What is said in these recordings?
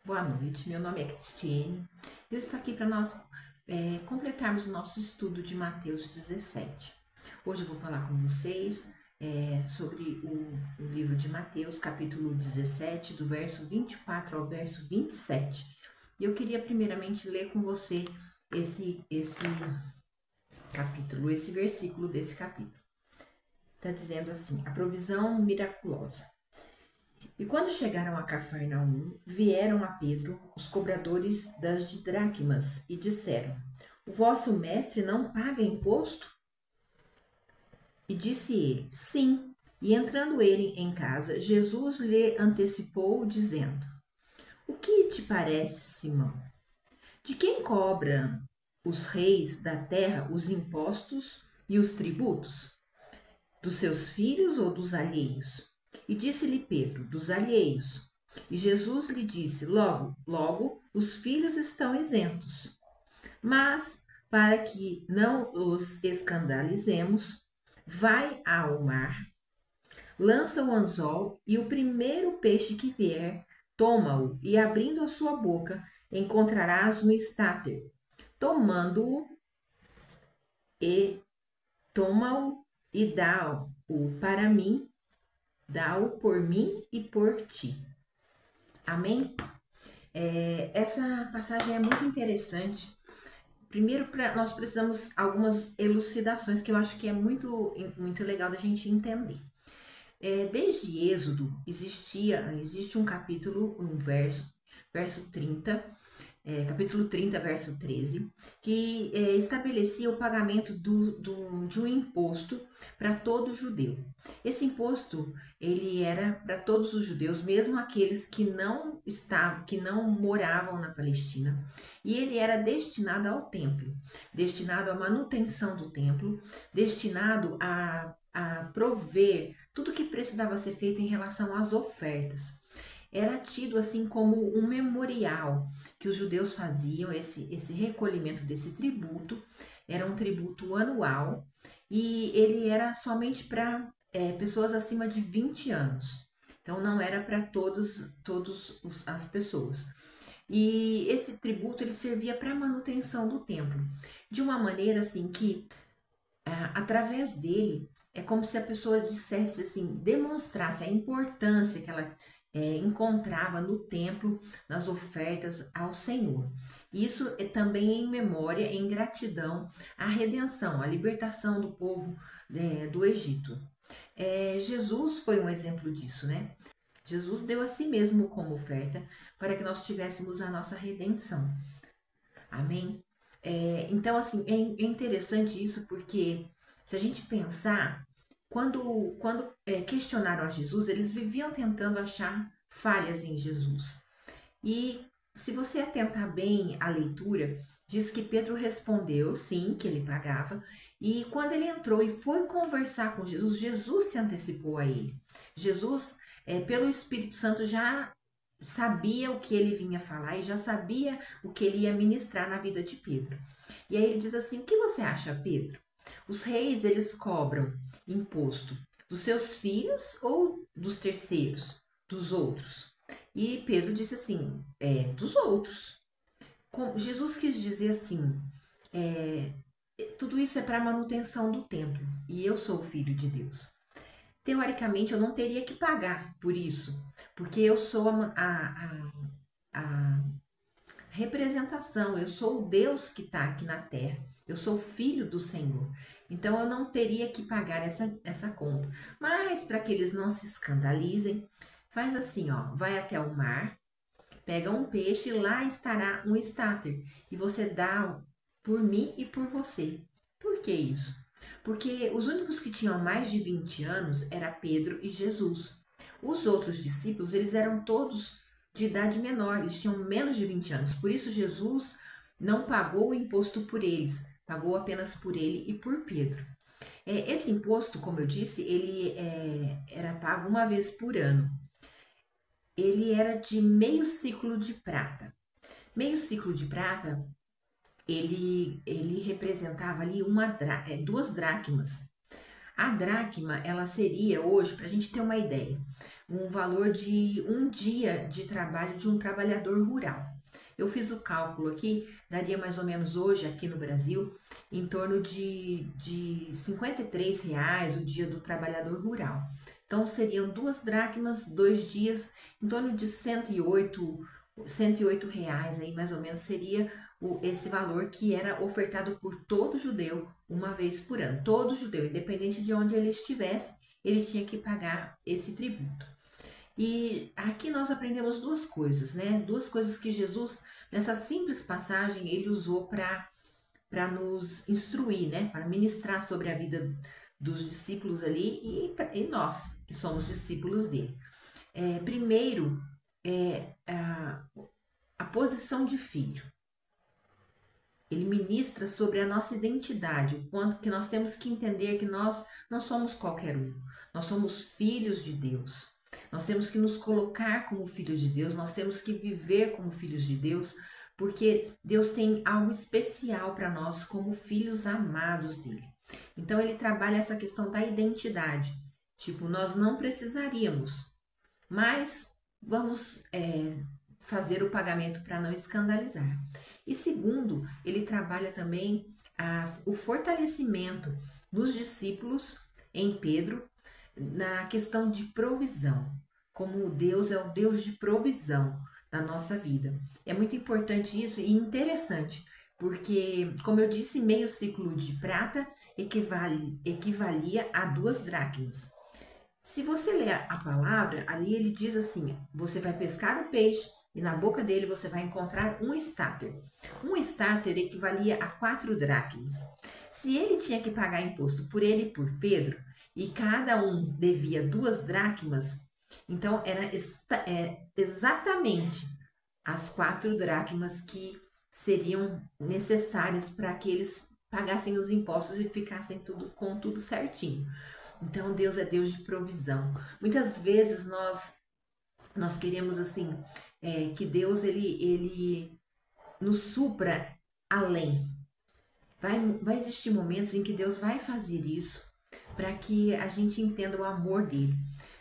Boa noite, meu nome é Cristiane. Eu estou aqui para nós completarmos o nosso estudo de Mateus 17. Hoje eu vou falar com vocês sobre o livro de Mateus, capítulo 17, do verso 24 ao verso 27. E eu queria primeiramente ler com você esse capítulo, esse versículo desse capítulo. Está dizendo assim: a provisão miraculosa. E quando chegaram a Cafarnaum, vieram a Pedro os cobradores das dracmas e disseram: O vosso mestre não paga imposto? E disse ele: Sim. E entrando ele em casa, Jesus lhe antecipou, dizendo: O que te parece, Simão? De quem cobram os reis da terra os impostos e os tributos? Dos seus filhos ou dos alheios? E disse-lhe Pedro: Dos alheios. E Jesus lhe disse: Logo, os filhos estão isentos. Mas, para que não os escandalizemos, vai ao mar, lança o anzol e o primeiro peixe que vier, toma-o e, abrindo a sua boca, encontrarás um estáter. Tomando-o e toma-o e dá-o para mim, dá-o por mim e por ti. Amém? Essa passagem é muito interessante. Primeiro, nós precisamos algumas elucidações que eu acho que é muito legal da gente entender. Desde Êxodo existe um capítulo, verso 30, capítulo 30, verso 13, que estabelecia o pagamento de um imposto para todo judeu. Esse imposto, ele era para todos os judeus, mesmo aqueles que não moravam na Palestina, e ele era destinado ao templo, destinado à manutenção do templo, destinado a prover tudo que precisava ser feito em relação às ofertas. Era tido assim como um memorial que os judeus faziam, esse recolhimento desse tributo. Era um tributo anual e ele era somente para pessoas acima de 20 anos. Então não era para todas as pessoas. E esse tributo ele servia para a manutenção do templo, de uma maneira assim que através dele é como se a pessoa dissesse assim, demonstrasse a importância que ela encontrava no templo, nas ofertas ao Senhor. Isso é também em memória, em gratidão à redenção, à libertação do povo do Egito. Jesus foi um exemplo disso, né? Jesus deu a si mesmo como oferta para que nós tivéssemos a nossa redenção. Amém? Então, assim, é interessante isso porque se a gente pensar, quando questionaram a Jesus, eles viviam tentando achar falhas em Jesus. E se você atentar bem à leitura, diz que Pedro respondeu sim, que ele pagava, e quando ele entrou e foi conversar com Jesus, Jesus se antecipou a ele. Jesus, pelo Espírito Santo, já sabia o que ele vinha falar e já sabia o que ele ia ministrar na vida de Pedro. E aí ele diz assim: o que você acha, Pedro? Os reis, eles cobram imposto dos seus filhos ou dos terceiros, dos outros? E Pedro disse assim: dos outros. Jesus quis dizer assim: tudo isso é para a manutenção do templo e eu sou o filho de Deus. Teoricamente, eu não teria que pagar por isso, porque eu sou a representação, eu sou o Deus que está aqui na terra, eu sou filho do Senhor. Então eu não teria que pagar essa conta. Mas para que eles não se escandalizem, faz assim, ó, vai até o mar, pega um peixe e lá estará um estáter e você dá por mim e por você. Por que isso? Porque os únicos que tinham mais de 20 anos era Pedro e Jesus. Os outros discípulos, eles eram todos de idade menor, eles tinham menos de 20 anos. Por isso Jesus não pagou o imposto por eles, pagou apenas por ele e por Pedro. Esse imposto, como eu disse, ele era pago uma vez por ano. Ele era de meio ciclo de prata. Meio ciclo de prata, ele representava ali duas dracmas. A dracma, ela seria hoje, para a gente ter uma ideia, um valor de um dia de trabalho de um trabalhador rural. Eu fiz o cálculo aqui, daria mais ou menos hoje, aqui no Brasil, em torno de R$ 53 o dia do trabalhador rural. Então, seriam 2 dracmas, 2 dias, em torno de R$ 108 aí, mais ou menos, seria esse valor que era ofertado por todo judeu uma vez por ano. Todo judeu, independente de onde ele estivesse, ele tinha que pagar esse tributo. E aqui nós aprendemos duas coisas, né? Duas coisas que Jesus, nessa simples passagem, ele usou para nos instruir, né? Para ministrar sobre a vida dos discípulos ali e nós, que somos discípulos dele. Primeiro, a posição de filho. Ele ministra sobre a nossa identidade, o quanto que nós temos que entender que nós não somos qualquer um. Nós somos filhos de Deus. Nós temos que nos colocar como filhos de Deus, nós temos que viver como filhos de Deus, porque Deus tem algo especial para nós como filhos amados dele. Então ele trabalha essa questão da identidade. Tipo, nós não precisaríamos, mas vamos fazer o pagamento para não escandalizar. E segundo, ele trabalha também o fortalecimento nos discípulos em Pedro na questão de provisão, como Deus é o Deus de provisão na nossa vida. É muito importante isso e interessante, porque, como eu disse, meio ciclo de prata equivalia a 2 dracmas. Se você ler a palavra, ali ele diz assim, você vai pescar o peixe e na boca dele você vai encontrar um estáter. Um estáter equivalia a 4 dracmas. Se ele tinha que pagar imposto por ele e por Pedro, e cada um devia 2 dracmas, então era exatamente as 4 dracmas que seriam necessárias para que eles pagassem os impostos e ficassem com tudo certinho. Então Deus é Deus de provisão. Muitas vezes nós queremos assim que Deus ele nos supra além. Vai existir momentos em que Deus vai fazer isso para que a gente entenda o amor dele.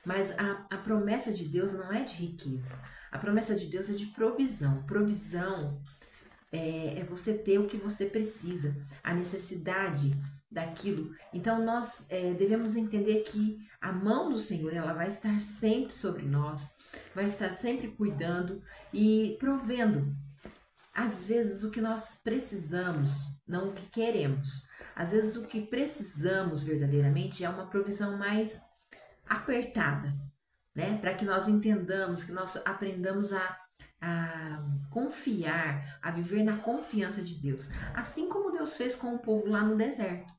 Mas a promessa de Deus não é de riqueza. A promessa de Deus é de provisão. Provisão é você ter o que você precisa, a necessidade daquilo. Então nós devemos entender que a mão do Senhor ela vai estar sempre sobre nós, vai estar sempre cuidando e provendo. Às vezes o que nós precisamos, não o que queremos. Às vezes o que precisamos verdadeiramente é uma provisão mais apertada, né? Para que nós entendamos, que nós aprendamos a confiar, a viver na confiança de Deus. Assim como Deus fez com o povo lá no deserto.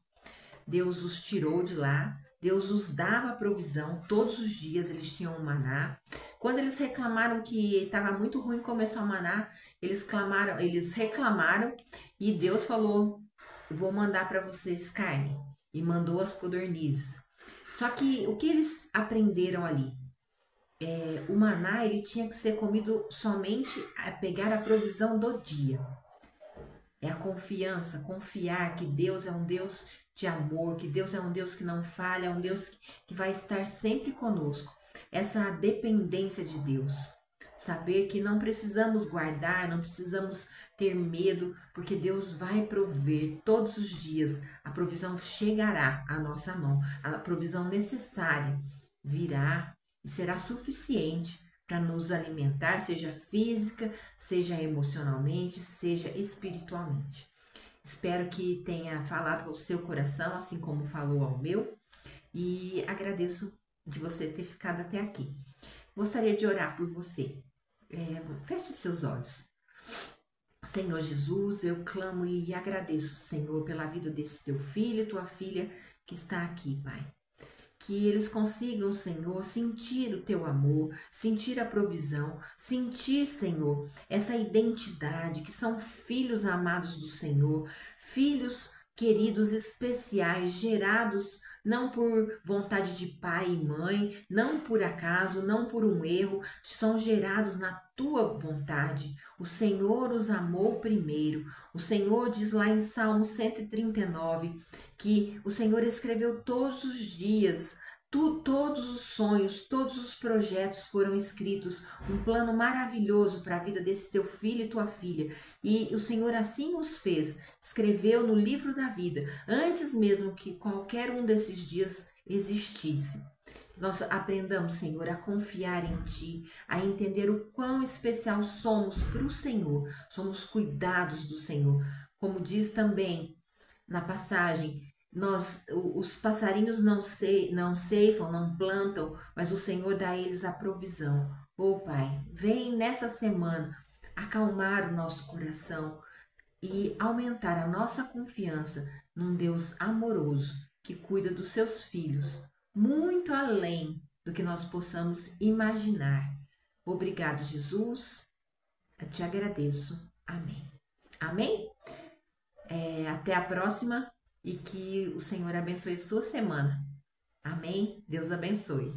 Deus os tirou de lá, Deus os dava provisão, todos os dias eles tinham um maná. Quando eles reclamaram que estava muito ruim começar o maná, eles reclamaram e Deus falou, vou mandar para vocês carne, e mandou as codornizes. Só que o que eles aprenderam ali? O maná ele tinha que ser comido somente a pegar a provisão do dia. É a confiança, confiar que Deus é um Deus de amor, que Deus é um Deus que não falha, é um Deus que vai estar sempre conosco. Essa dependência de Deus. Saber que não precisamos guardar, não precisamos ter medo, porque Deus vai prover todos os dias. A provisão chegará à nossa mão, a provisão necessária virá e será suficiente para nos alimentar, seja física, seja emocionalmente, seja espiritualmente. Espero que tenha falado ao seu coração, assim como falou ao meu, e agradeço de você ter ficado até aqui. Gostaria de orar por você. Feche seus olhos. Senhor Jesus, eu clamo e agradeço, Senhor, pela vida desse teu filho e tua filha que está aqui, Pai. Que eles consigam, Senhor, sentir o teu amor, sentir a provisão, sentir, Senhor, essa identidade, que são filhos amados do Senhor, filhos queridos especiais, gerados não por vontade de pai e mãe, não por acaso, não por um erro, são gerados na tua vontade. O Senhor os amou primeiro. O Senhor diz lá em Salmo 139 que o Senhor escreveu todos os dias. Todos os sonhos, todos os projetos foram escritos, um plano maravilhoso para a vida desse teu filho e tua filha. E o Senhor assim os fez, escreveu no livro da vida, antes mesmo que qualquer um desses dias existisse. Nós aprendamos, Senhor, a confiar em Ti, a entender o quão especial somos para o Senhor, somos cuidados do Senhor. Como diz também na passagem, os passarinhos não ceifam, não plantam, mas o Senhor dá a eles a provisão. Ô Pai, vem nessa semana acalmar o nosso coração e aumentar a nossa confiança num Deus amoroso que cuida dos seus filhos, muito além do que nós possamos imaginar. Obrigado, Jesus. Eu te agradeço. Amém. Amém? Até a próxima e que o Senhor abençoe sua semana. Amém? Deus abençoe.